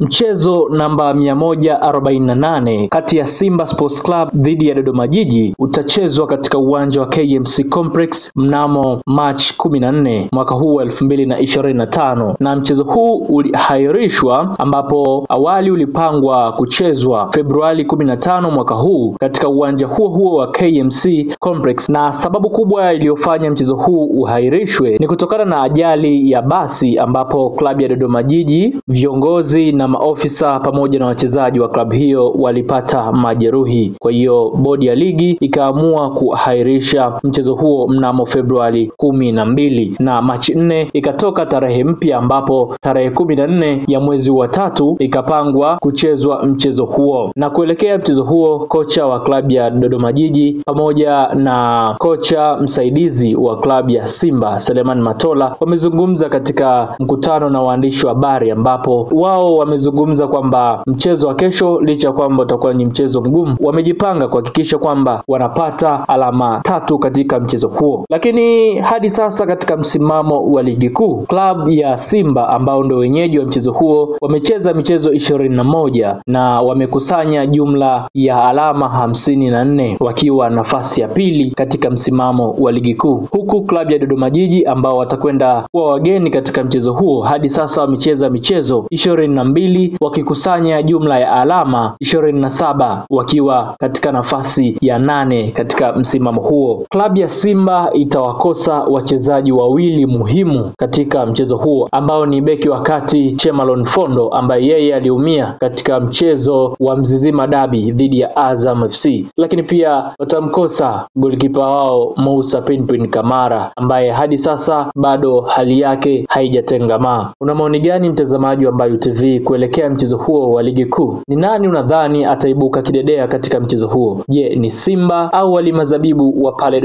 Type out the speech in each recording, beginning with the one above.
Mchezo namba 148 kati ya Simba Sports Club dhidi ya Dodoma Jiji utachezwa katika uwanja wa KMC Complex mnamo March 14 mwaka huu wa 2025, na mchezo huu uliahirishwa ambapo awali ulipangwa kuchezwa Februari 15 mwaka huu katika uwanja huo wa KMC Complex, na sababu kubwa iliyofanya mchezo huu uhairishwe ni kutokana na ajali ya basi ambapo klabu ya Dodoma Jiji, viongozi na maofisa pamoja na wachezaji wa klabu hiyo walipata majeruhi. Kwa hiyo bodi ya ligi ikaamua kuahirisha mchezo huo mnamo Februari 12, na Machi 4 ikatoka tarehe mpya ambapo tarehe 14 ya mwezi wa 3 ikapangwa kuchezwa mchezo huo. Na kuelekea mchezo huo, kocha wa klabu ya Dodoma Jiji pamoja na kocha msaidizi wa klabu ya Simba Selemani Matola wamezungumza katika mkutano na waandishi wa habari, ambapo wao wamezungumza kwamba mchezo wa kesho, licha kwamba utakuwa ni mchezo mgumu, wamejipanga kuhakikisha kwamba wanapata alama 3 katika mchezo huo. Lakini hadi sasa katika msimamo wa ligi kuu, klabu ya Simba ambao ndio wenyeji wa mchezo huo wamecheza michezo 21 na wamekusanya jumla ya alama 54 wakiwa nafasi ya pili katika msimamo wa ligi kuu, huku klabu ya Dodoma Jiji ambao watakwenda kuwa wageni katika mchezo huo hadi sasa wamecheza michezo 22 wakikusanya jumla ya alama 27 wakiwa katika nafasi ya 8 katika msimamo huo. Klabu ya Simba itawakosa wachezaji wawili muhimu katika mchezo huo ambao ni beki wa kati Chemalon Fondo ambaye yeye aliumia katika mchezo wa Mzizima Derby dhidi ya Azam FC, lakini pia watamkosa golikipa wao Moussa Pinpin Kamara ambaye hadi sasa bado hali yake haijatengamaa. Una maoni gani mtazamaji wa Mbayu TV kuelekea mchezo huo wa ligi kuu? Ni nani unadhani ataibuka kidedea katika mchezo huo? Je, ni Simba au wali mazabibu wa pale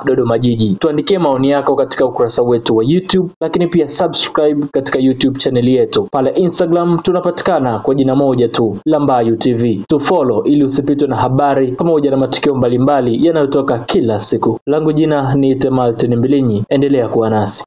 Dodoma Jiji? Tuandikie maoni yako katika ukurasa wetu wa YouTube, lakini pia subscribe katika YouTube channel yetu. Pale Instagram tunapatikana kwa jina moja tu, Mbayu TV. Tufollow ili usipitwe na habari pamoja na matukio mbalimbali yanayotoka kila siku. Langu jina ni Temalten Mbilinyi, endelea kuwa nasi.